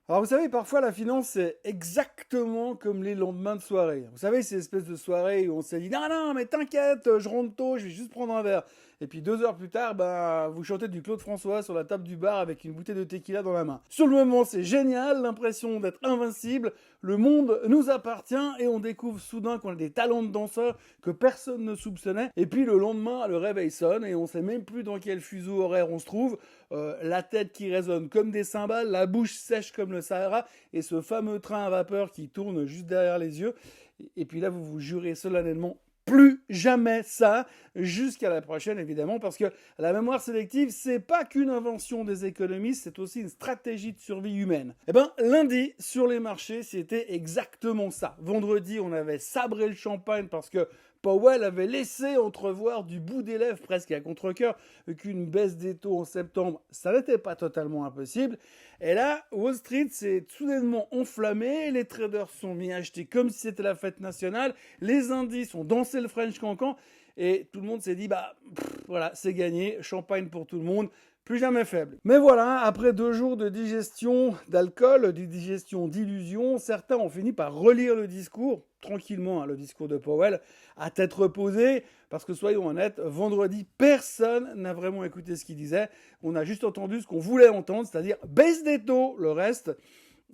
Alors vous savez, parfois la finance, c'est exactement comme les lendemains de soirée. Vous savez, ces espèces de soirées où on s'est dit non, non, mais t'inquiète, je rentre tôt, je vais juste prendre un verre. Et puis 2 heures plus tard, ben, vous chantez du Claude François sur la table du bar avec une bouteille de tequila dans la main. Sur le moment, c'est génial, l'impression d'être invincible, le monde nous appartient et on découvre soudain qu'on a des talents de danseur que personne ne soupçonnait. Et puis le lendemain, le réveil sonne et on sait même plus dans quel fuseau horaire on se trouve. La tête qui résonne comme des cymbales, la bouche sèche comme le Sahara et ce fameux train à vapeur qui tourne juste derrière les yeux. Et puis là, vous vous jurez solennellement plus jamais ça, jusqu'à la prochaine évidemment, parce que la mémoire sélective, c'est pas qu'une invention des économistes, c'est aussi une stratégie de survie humaine. Eh ben, lundi, sur les marchés, c'était exactement ça. Vendredi, on avait sabré le champagne parce que Powell avait laissé entrevoir du bout des lèvres, presque à contre-cœur, qu'une baisse des taux en septembre, ça n'était pas totalement impossible. Et là, Wall Street s'est soudainement enflammé, les traders se sont mis à acheter comme si c'était la fête nationale, les indices ont dansé le French Cancan, et tout le monde s'est dit, voilà, c'est gagné, champagne pour tout le monde, plus jamais faible. Mais voilà, après 2 jours de digestion d'alcool, de digestion d'illusions, certains ont fini par relire le discours, tranquillement, le discours de Powell, à tête reposée, parce que soyons honnêtes, vendredi, personne n'a vraiment écouté ce qu'il disait. On a juste entendu ce qu'on voulait entendre, c'est-à-dire baisse des taux, le reste.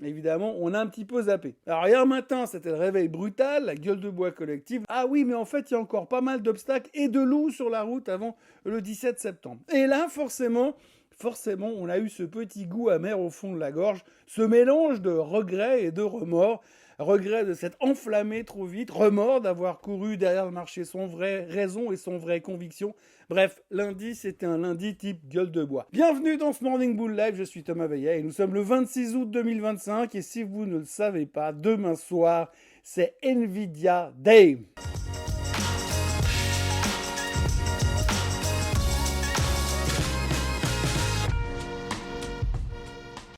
Évidemment, on a un petit peu zappé. Alors hier matin, c'était le réveil brutal, la gueule de bois collective. Ah oui, mais en fait, il y a encore pas mal d'obstacles et de loups sur la route avant le 17 septembre. Et là, forcément, on a eu ce petit goût amer au fond de la gorge, ce mélange de regrets et de remords. Regret de s'être enflammé trop vite, remords d'avoir couru derrière le marché sans vraie raison et sans vraie conviction. Bref, lundi, c'était un lundi type gueule de bois. Bienvenue dans ce Morning Bull Live, je suis Thomas Veillet et nous sommes le 26 août 2025 et si vous ne le savez pas, demain soir, c'est Nvidia Day.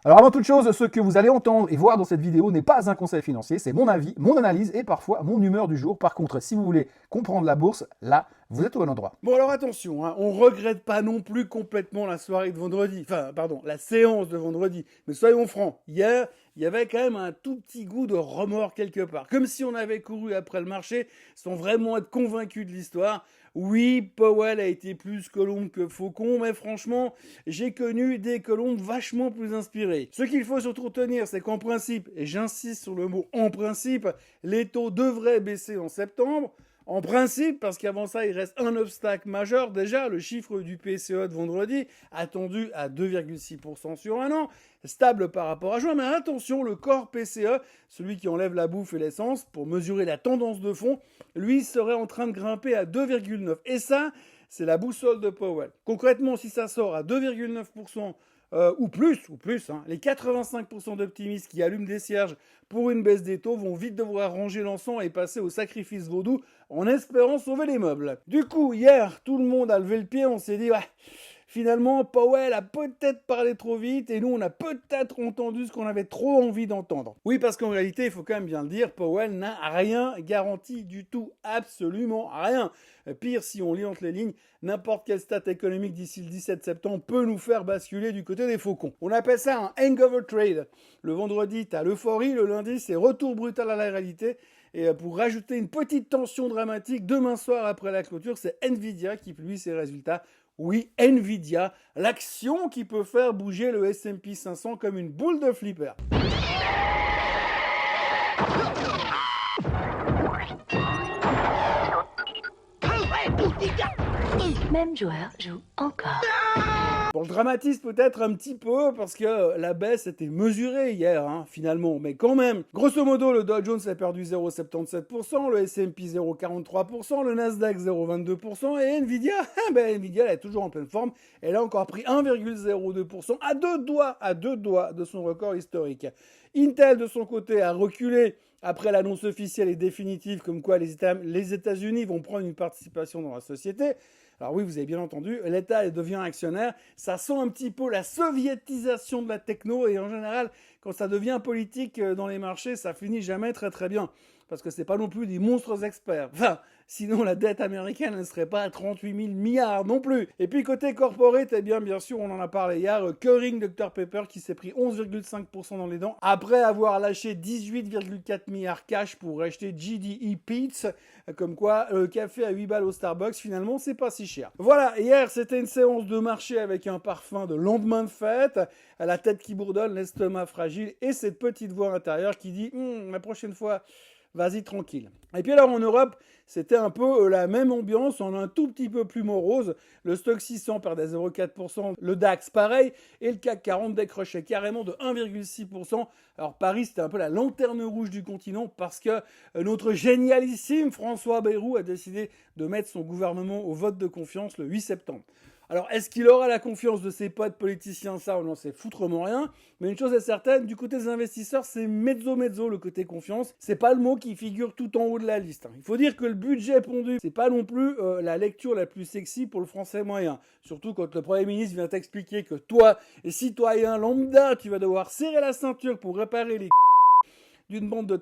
Alors avant toute chose, ce que vous allez entendre et voir dans cette vidéo n'est pas un conseil financier, c'est mon avis, mon analyse et parfois mon humeur du jour. Par contre, si vous voulez comprendre la bourse, là, vous êtes au bon endroit. Bon alors attention, on regrette pas non plus complètement la soirée de vendredi, la séance de vendredi, mais soyons francs, hier, il y avait quand même un tout petit goût de remords quelque part, comme si on avait couru après le marché sans vraiment être convaincu de l'histoire. Oui, Powell a été plus colombe que faucon, mais franchement, j'ai connu des colombes vachement plus inspirées. Ce qu'il faut surtout retenir, c'est qu'en principe, et j'insiste sur le mot en principe, les taux devraient baisser en septembre. En principe, parce qu'avant ça, il reste un obstacle majeur. Déjà, le chiffre du PCE de vendredi, attendu à 2,6% sur un an, stable par rapport à juin. Mais attention, le corps PCE, celui qui enlève la bouffe et l'essence, pour mesurer la tendance de fond, lui serait en train de grimper à 2,9%. Et ça, c'est la boussole de Powell. Concrètement, si ça sort à 2,9%, ou plus, les 85% d'optimistes qui allument des cierges pour une baisse des taux vont vite devoir ranger l'encens et passer au sacrifice vaudou en espérant sauver les meubles. Du coup, hier, tout le monde a levé le pied, on s'est dit, finalement, Powell a peut-être parlé trop vite et nous, on a peut-être entendu ce qu'on avait trop envie d'entendre. Oui, parce qu'en réalité, il faut quand même bien le dire, Powell n'a rien garanti du tout, absolument rien. Pire, si on lit entre les lignes, n'importe quelle stat économique d'ici le 17 septembre peut nous faire basculer du côté des faucons. On appelle ça un hangover trade. Le vendredi, t'as l'euphorie, le lundi, c'est retour brutal à la réalité. Et pour rajouter une petite tension dramatique, demain soir après la clôture, c'est Nvidia qui publie ses résultats. Oui, Nvidia, l'action qui peut faire bouger le S&P 500 comme une boule de flipper. Même joueur joue encore. Bon, je dramatise peut-être un petit peu parce que la baisse était mesurée hier, finalement, mais quand même. Grosso modo, le Dow Jones a perdu 0,77%, le S&P 0,43%, le Nasdaq 0,22% et Nvidia, Nvidia elle est toujours en pleine forme. Elle a encore pris 1,02% à deux doigts de son record historique. Intel, de son côté, a reculé après l'annonce officielle et définitive comme quoi les États-Unis vont prendre une participation dans la société. Alors oui, vous avez bien entendu, l'État devient actionnaire. Ça sent un petit peu la soviétisation de la techno et en général, quand ça devient politique dans les marchés, ça finit jamais très très bien. Parce que c'est pas non plus des monstres experts. Enfin, sinon la dette américaine ne serait pas à 38 000 milliards non plus. Et puis côté corporate, eh bien sûr, on en a parlé hier, Keurig Dr Pepper qui s'est pris 11,5% dans les dents après avoir lâché 18,4 milliards cash pour acheter GDE Peets. Comme quoi, le café à 8 balles au Starbucks, finalement, c'est pas si cher. Voilà, hier, c'était une séance de marché avec un parfum de lendemain de fête, la tête qui bourdonne, l'estomac fragile et cette petite voix intérieure qui dit « la prochaine fois, vas-y tranquille ». Et puis alors en Europe, c'était un peu la même ambiance, en un tout petit peu plus morose. Le stock 600 perdait 0,4%, le DAX pareil, et le CAC 40 décrochait carrément de 1,6%. Alors Paris, c'était un peu la lanterne rouge du continent parce que notre génialissime François Bayrou a décidé de mettre son gouvernement au vote de confiance le 8 septembre. Alors, est-ce qu'il aura la confiance de ses potes politiciens? Ça, on n'en sait foutrement rien. Mais une chose est certaine, du côté des investisseurs, c'est mezzo le côté confiance. C'est pas le mot qui figure tout en haut de la liste. Il faut dire que le budget pondu, c'est pas non plus la lecture la plus sexy pour le français moyen. Surtout quand le Premier ministre vient t'expliquer que toi, citoyen lambda, tu vas devoir serrer la ceinture pour réparer les d'une bande de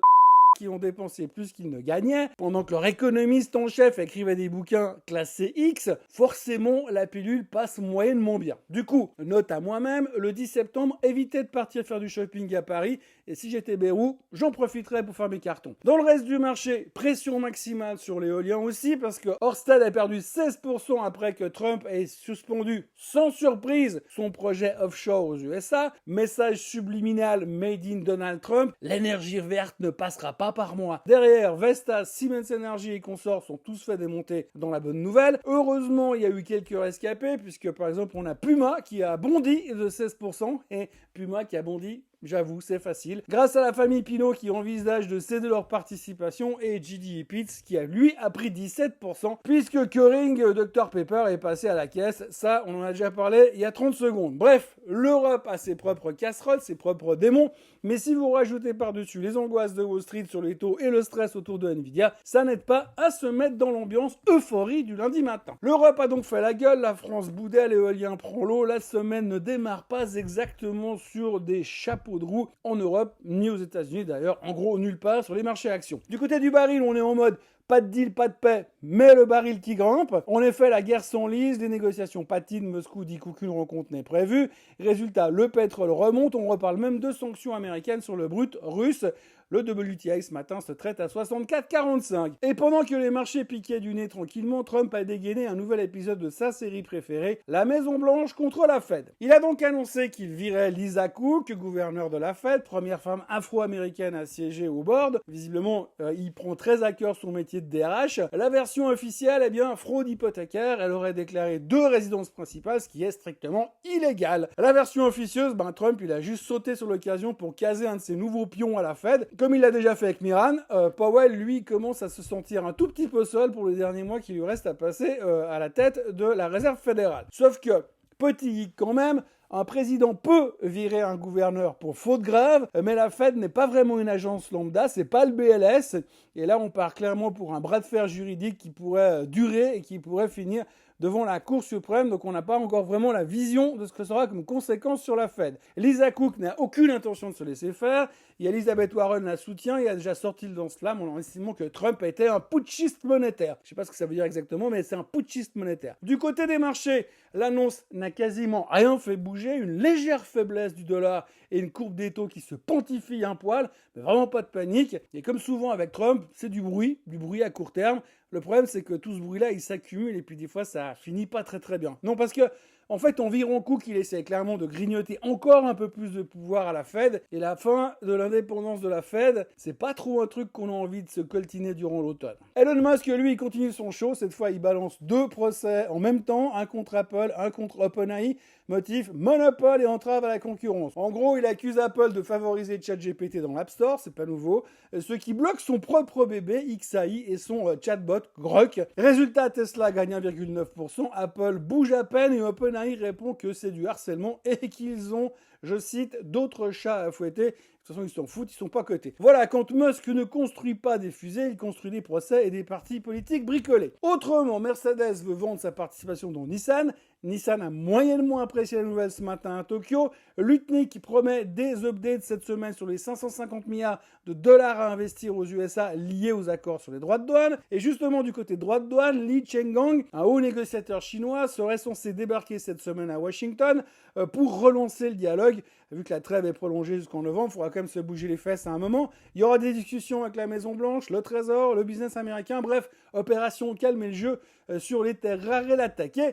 qui ont dépensé plus qu'ils ne gagnaient, pendant que leur économiste en chef écrivait des bouquins classés X, forcément la pilule passe moyennement bien. Du coup, note à moi-même, le 10 septembre, évitez de partir faire du shopping à Paris, et si j'étais Bayrou, j'en profiterais pour faire mes cartons. Dans le reste du marché, pression maximale sur l'éolien aussi, parce que Ørsted a perdu 16% après que Trump ait suspendu, sans surprise, son projet offshore aux USA. Message subliminal made in Donald Trump, l'énergie verte ne passera pas par moi. Derrière, Vestas, Siemens Energy et consorts sont tous fait démonter dans la bonne nouvelle. Heureusement, il y a eu quelques rescapés, puisque par exemple, on a Puma qui a bondi de 16%, et Puma qui a bondi, j'avoue, c'est facile, grâce à la famille Pinault qui envisage de céder leur participation et GDE Peets qui lui a pris 17% puisque Keurig Dr Pepper est passé à la caisse. Ça, on en a déjà parlé il y a 30 secondes. Bref, l'Europe a ses propres casseroles, ses propres démons, mais si vous rajoutez par-dessus les angoisses de Wall Street sur les taux et le stress autour de Nvidia, ça n'aide pas à se mettre dans l'ambiance euphorie du lundi matin. L'Europe a donc fait la gueule, la France boudait, l'éolien prend l'eau, la semaine ne démarre pas exactement sur des chapeaux de roue en Europe, ni aux États-Unis d'ailleurs, en gros nulle part sur les marchés actions. Du côté du baril, on est en mode pas de deal, pas de paix, mais le baril qui grimpe. En effet, la guerre s'enlise, les négociations patinent, Moscou dit qu'aucune rencontre n'est prévue. Résultat, le pétrole remonte, on reparle même de sanctions américaines sur le brut russe. Le WTI ce matin se traite à 64,45. Et pendant que les marchés piquaient du nez tranquillement, Trump a dégainé un nouvel épisode de sa série préférée, la Maison Blanche contre la Fed. Il a donc annoncé qu'il virait Lisa Cook, gouverneur de la Fed, première femme afro-américaine à siéger au board. Visiblement, il prend très à cœur son métier de DRH. La version officielle, fraude hypothécaire. Elle aurait déclaré 2 résidences principales, ce qui est strictement illégal. La version officieuse, Trump, il a juste sauté sur l'occasion pour caser un de ses nouveaux pions à la Fed. Comme il l'a déjà fait avec Miran, Powell, lui, commence à se sentir un tout petit peu seul pour les derniers mois qui lui restent à passer à la tête de la Réserve fédérale. Sauf que, petit geek quand même, un président peut virer un gouverneur pour faute grave, mais la Fed n'est pas vraiment une agence lambda, c'est pas le BLS, et là on part clairement pour un bras de fer juridique qui pourrait durer et qui pourrait finir devant la Cour suprême, donc on n'a pas encore vraiment la vision de ce que sera comme conséquence sur la Fed. Lisa Cook n'a aucune intention de se laisser faire, et Elizabeth Warren la soutient et a déjà sorti le lance-flamme en estimant que Trump était un putschiste monétaire. Je ne sais pas ce que ça veut dire exactement, mais c'est un putschiste monétaire. Du côté des marchés, l'annonce n'a quasiment rien fait bouger, une légère faiblesse du dollar et une courbe des taux qui se pontifie un poil, mais vraiment pas de panique. Et comme souvent avec Trump, c'est du bruit à court terme. Le problème, c'est que tout ce bruit-là, il s'accumule et puis des fois, ça finit pas très très bien. Non, parce que en fait, environ Cook, il essaie clairement de grignoter encore un peu plus de pouvoir à la Fed. Et la fin de l'indépendance de la Fed, c'est pas trop un truc qu'on a envie de se coltiner durant l'automne. Elon Musk, lui, il continue son show. Cette fois, il balance 2 procès en même temps. Un contre Apple, un contre OpenAI. Motif, monopole et entrave à la concurrence. En gros, il accuse Apple de favoriser ChatGPT dans l'App Store, c'est pas nouveau, ce qui bloque son propre bébé XAI et son chatbot Grok. Résultat, Tesla gagne 1,9%, Apple bouge à peine et OpenAI répond que c'est du harcèlement et qu'ils ont, je cite, d'autres chats à fouetter. De toute façon, ils s'en foutent, ils sont pas cotés. Voilà, quand Musk ne construit pas des fusées, il construit des procès et des partis politiques bricolés. Autrement, Mercedes veut vendre sa participation dans Nissan. Nissan a moyennement apprécié la nouvelle ce matin à Tokyo. Lutnick qui promet des updates cette semaine sur les 550 milliards de dollars à investir aux USA liés aux accords sur les droits de douane. Et justement, du côté droits de douane, Li Chenggang, un haut négociateur chinois, serait censé débarquer cette semaine à Washington pour relancer le dialogue. Vu que la trêve est prolongée jusqu'en novembre, il faudra quand même se bouger les fesses à un moment. Il y aura des discussions avec la Maison-Blanche, le Trésor, le business américain, bref, opération calmer le jeu sur les terres rares et l'attaquer.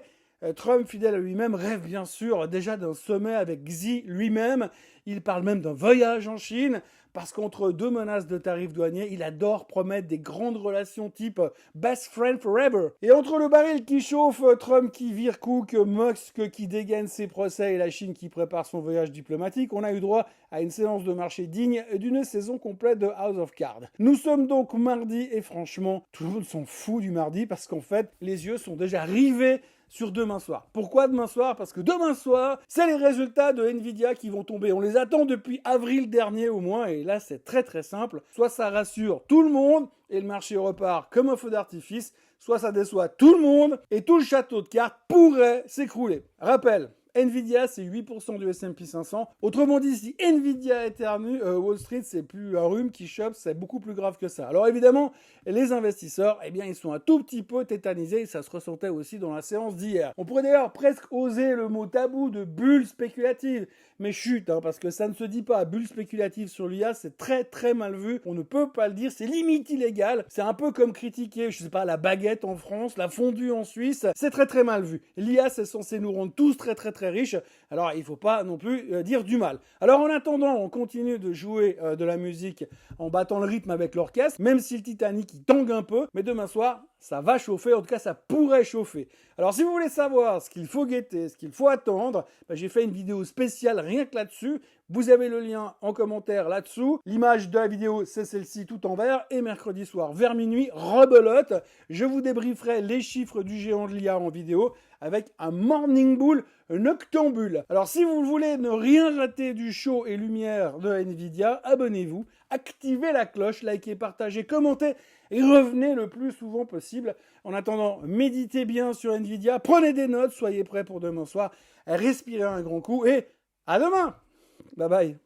Trump, fidèle à lui-même, rêve bien sûr déjà d'un sommet avec Xi lui-même. Il parle même d'un voyage en Chine, parce qu'entre deux menaces de tarifs douaniers, il adore promettre des grandes relations type best friend forever. Et entre le baril qui chauffe, Trump qui vire Cook, Musk qui dégaine ses procès et la Chine qui prépare son voyage diplomatique, on a eu droit à une séance de marché digne d'une saison complète de House of Cards. Nous sommes donc mardi et franchement, tout le monde s'en fout du mardi parce qu'en fait, les yeux sont déjà rivés sur demain soir. Pourquoi demain soir? Parce que demain soir, c'est les résultats de Nvidia qui vont tomber. On les attend depuis avril dernier au moins, et là c'est très très simple. Soit ça rassure tout le monde, et le marché repart comme un feu d'artifice, soit ça déçoit tout le monde, et tout le château de cartes pourrait s'écrouler. Rappel, Nvidia, c'est 8% du S&P 500. Autrement dit, si Nvidia éternue, Wall Street, c'est plus un rhume qui chope, c'est beaucoup plus grave que ça. Alors évidemment, les investisseurs, eh bien, ils sont un tout petit peu tétanisés, et ça se ressentait aussi dans la séance d'hier. On pourrait d'ailleurs presque oser le mot tabou de bulle spéculative, mais chut, parce que ça ne se dit pas. Bulle spéculative sur l'IA, c'est très très mal vu. On ne peut pas le dire, c'est limite illégal. C'est un peu comme critiquer, je sais pas, la baguette en France, la fondue en Suisse. C'est très très mal vu. L'IA, c'est censé nous rendre tous très très très riches. Alors, il faut pas non plus dire du mal. Alors, en attendant, on continue de jouer de la musique en battant le rythme avec l'orchestre, même si le Titanic il tangue un peu. Mais demain soir, ça va chauffer, en tout cas ça pourrait chauffer. Alors si vous voulez savoir ce qu'il faut guetter, ce qu'il faut attendre, j'ai fait une vidéo spéciale rien que là-dessus. Vous avez le lien en commentaire là-dessous. L'image de la vidéo, c'est celle-ci tout en vert. Et mercredi soir, vers minuit, rebelote, je vous débrieferai les chiffres du géant de l'IA en vidéo avec un morning bull noctambule. Alors si vous voulez ne rien rater du show et lumière de Nvidia, abonnez-vous, activez la cloche, likez, partagez, commentez et revenez le plus souvent possible. En attendant, méditez bien sur Nvidia, prenez des notes, soyez prêts pour demain soir, respirez un grand coup et à demain. Bye bye.